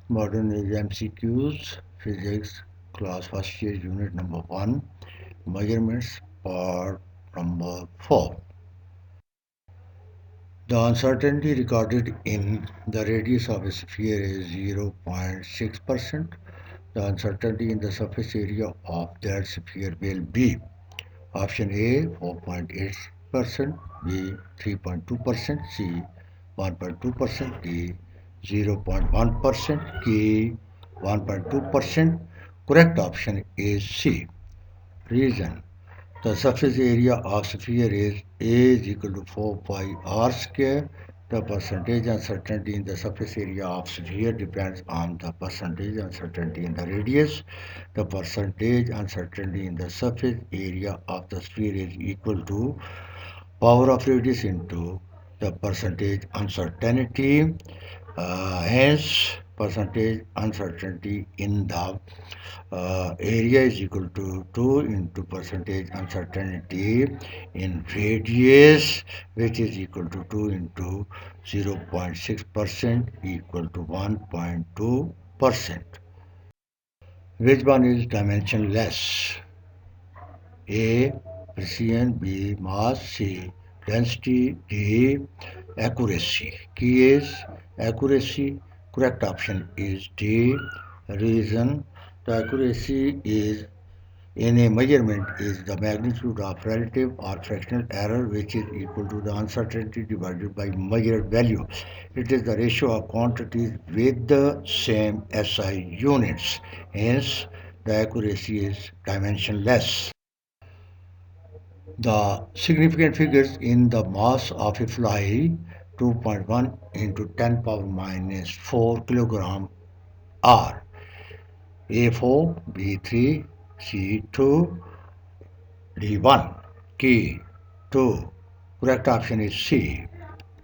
Modern is MCQs, Physics, Class First Year, Unit number 1, Measurements, Part number 4. The uncertainty recorded in the radius of a sphere is 0.6%. The uncertainty in the surface area of that sphere will be option A 4.8%, B 3.2%, C 1.2%, D 0.1%, K 1.2%. Correct option is C. Reason: the surface area of sphere is A is equal to 4 pi r square. The percentage uncertainty in the surface area of sphere depends on the percentage uncertainty in the radius. The percentage uncertainty in the surface area of the sphere is equal to power of radius into the percentage uncertainty. Hence, percentage uncertainty in the area is equal to 2 into percentage uncertainty in radius, which is equal to 2 into 0.6% equal to 1.2%. Which one is dimensionless? A. Precision. B. Mass. C. Density. D. Accuracy. Key is accuracy. Correct option is D. Reason: the accuracy is in a measurement is the magnitude of relative or fractional error, which is equal to the uncertainty divided by measured value. It is the ratio of quantities with the same SI units. Hence, the accuracy is dimensionless. The significant figures in the mass of a fly: 2.1 into 10 power minus 4 kilogram are A4, B3, C2, D1, K2. Correct option is C.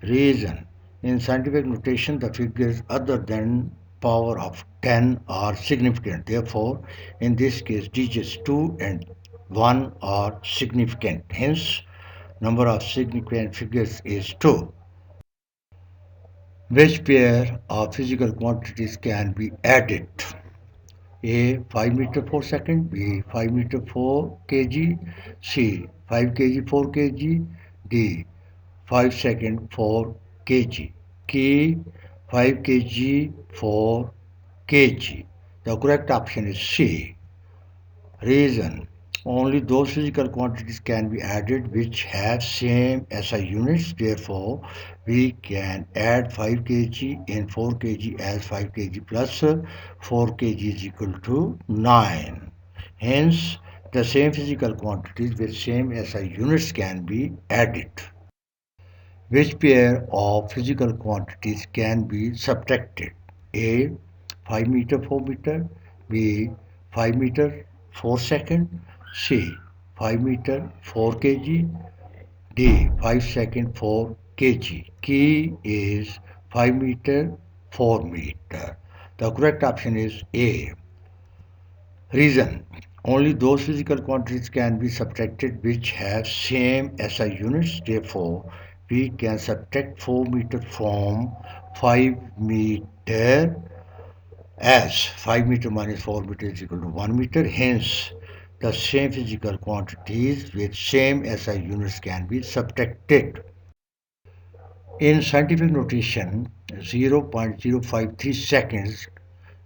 Reason: in scientific notation, the figures other than power of 10 are significant. Therefore, in this case, digits 2 and 1 are significant. Hence, number of significant figures is 2. Which pair of physical quantities can be added? A 5 meter 4 second, B 5 meter 4 kg, C 5 kg 4 kg, D 5 second 4 kg. K 5 kg 4 kg. The correct option is C. Reason: only those physical quantities can be added which have same SI units. Therefore, we can add 5 kg in 4 kg as 5 kg plus 4 kg is equal to 9. Hence, the same physical quantities with same SI units can be added. Which pair of physical quantities can be subtracted? A 5 meter 4 meter, B 5 meter 4 second, C 5 meter 4 kg, D 5 second 4 kg. Key is 5 meter 4 meter. The correct option is A. Reason: only those physical quantities can be subtracted which have same SI units. Therefore, we can subtract 4 meter from 5 meter as 5 meter minus 4 meter is equal to 1 meter. Hence, the same physical quantities with same SI units can be subtracted. In scientific notation, 0.053 seconds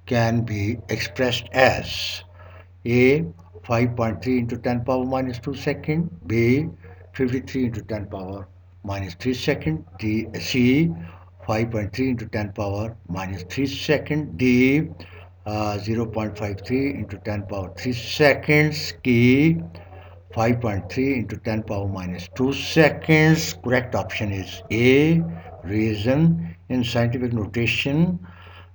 can be expressed as A 5.3 into 10 power minus 2 second, B 53 into 10 power minus 3 second, C 5.3 into 10 power minus 3 second, D 0.53 into 10 power 3 seconds, K 5.3 into 10 power minus 2 seconds. Correct option is A. Reason: in scientific notation,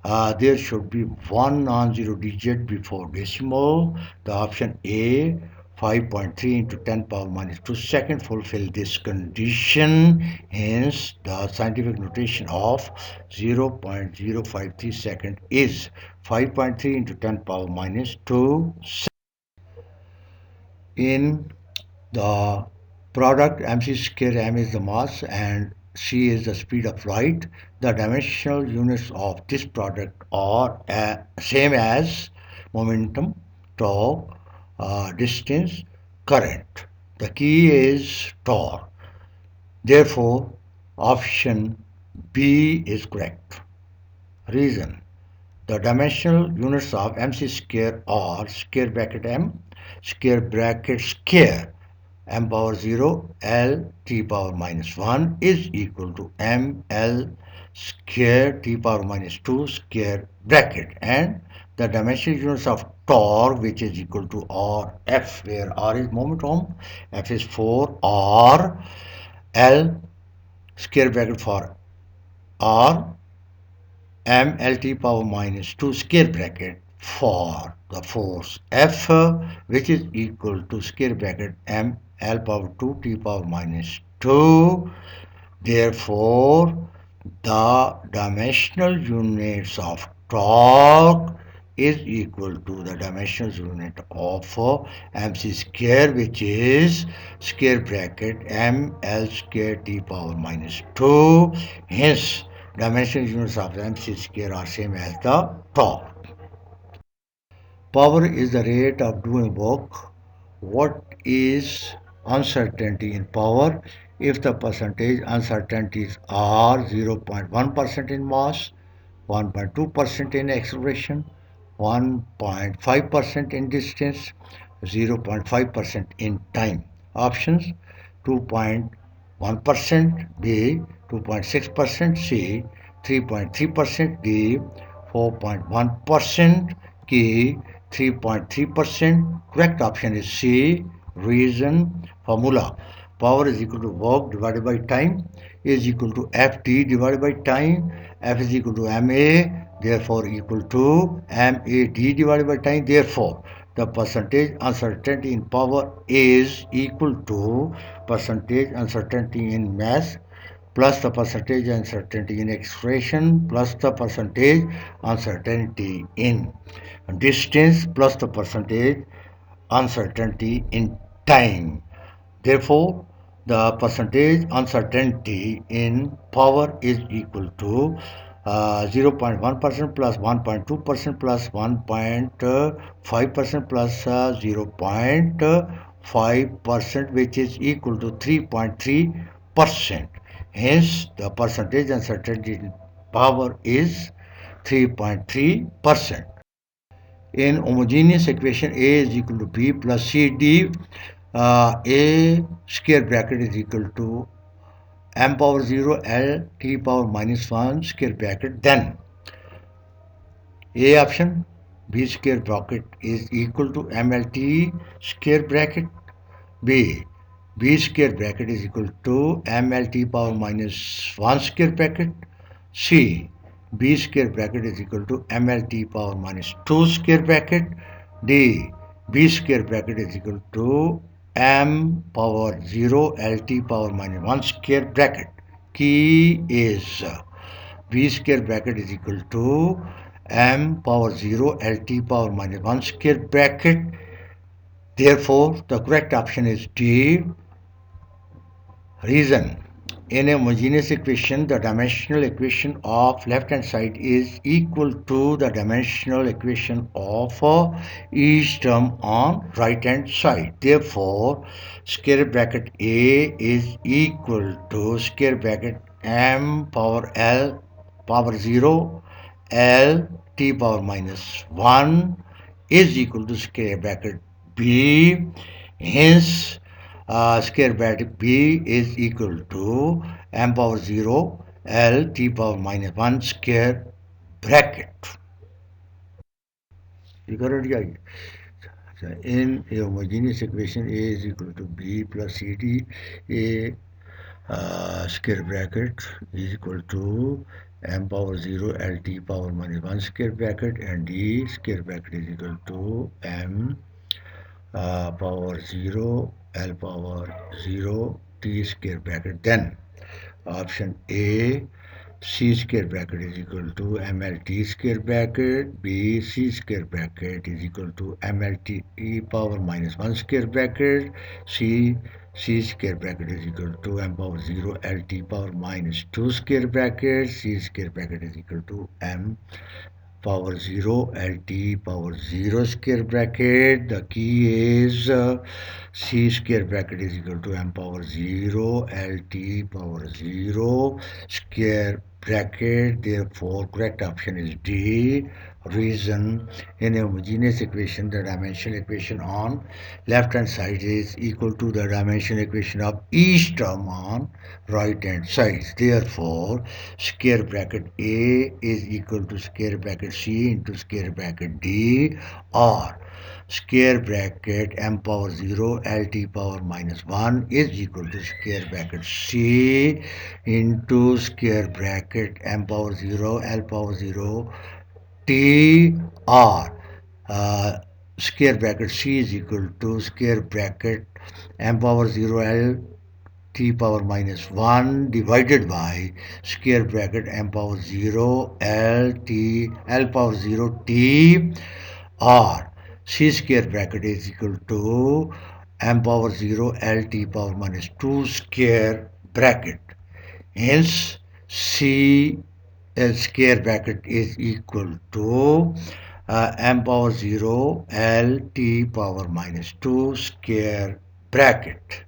there should be one non-zero digit before decimal. The option A 5.3 into 10 power minus 2 second fulfill this condition. Hence, the scientific notation of 0.053 second is 5.3 into 10 power minus 2 seconds. In the product, mc square m is the mass and c is the speed of light. The dimensional units of this product are same as momentum, torque, distance, current. The key is torque. Therefore, option B is correct. Reason: the dimensional units of mc square are square bracket m, square bracket square m power 0 L t power minus 1 is equal to m L square t power minus 2 square bracket, and the dimensional units of torque, which is equal to R F, where R is momentum, F is 4 R, L square bracket for R, m L t power minus 2 square bracket for the force F, which is equal to square bracket m L power 2 t power minus 2. Therefore, the dimensional units of torque is equal to the dimensional unit of mc square, which is square bracket m L square t power minus 2. Hence, dimensional units of mc square are same as the torque. Power is the rate of doing work. What is uncertainty in power? If the percentage uncertainties are 0.1% in mass, 1.2% in acceleration, 1.5% in distance, 0.5% in time. Options: 2.1%, B; 2.6%, C; 3.3%, D; 4.1%, K; 3.3%. Correct option is C. Reason: formula: power is equal to work divided by time is equal to Ft divided by time. F is equal to ma, therefore equal to mad divided by time. Therefore, the percentage uncertainty in power is equal to percentage uncertainty in mass plus the percentage uncertainty in acceleration plus the percentage uncertainty in distance plus the percentage uncertainty in time. Therefore, the percentage uncertainty in power is equal to 0.1% plus 1.2% plus 1.5% plus 0.5%, which is equal to 3.3%. Hence, the percentage uncertainty in power is 3.3%. In homogeneous equation, A is equal to B plus C D, A square bracket is equal to m power 0 L t power minus 1 square bracket. Then A option, B square bracket is equal to mlt square bracket. B, B square bracket is equal to mlt power minus 1 square bracket. C, B square bracket is equal to mlt power minus 2 square bracket. D, B square bracket is equal to m power 0 lt power minus 1 square bracket. Key is B square bracket is equal to m power 0 lt power minus 1 square bracket. Therefore, the correct option is D. Reason: in a homogeneous equation, the dimensional equation of left hand side is equal to the dimensional equation of each term on right hand side. Therefore, square bracket A is equal to square bracket m power L power 0 L t power minus 1 is equal to square bracket B. Hence, square bracket B is equal to m power 0 L t power minus 1 square bracket. You got it, right? So in a homogeneous equation, A is equal to B plus CD, A square bracket is equal to m power 0 L t power minus 1 square bracket, and D square bracket is equal to m power 0 L power 0 t square bracket. Then option A, C square bracket is equal to mlt square bracket. B, C square bracket is equal to mlt e power minus 1 square bracket. C, C square bracket is equal to m power 0 L t power minus 2 square bracket. C square bracket is equal to m power 0 Lt power 0 square bracket. The key is C square bracket is equal to m power 0 Lt power 0 square bracket. Therefore correct option is D. Reason: in a homogeneous equation the dimensional equation on left hand side is equal to the dimensional equation of each term on right hand side. Therefore square bracket A is equal to square bracket C into square bracket D, or square bracket m power 0 Lt power minus 1 is equal to square bracket C into square bracket m power 0 L power 0 T, or uh, square bracket C is equal to square bracket m power 0 L t power minus 1 divided by square bracket m power 0 L power 0 t, or c square bracket is equal to m power 0 L t power minus 2 square bracket. Hence c square bracket is equal to m power 0 L t power minus 2 square bracket.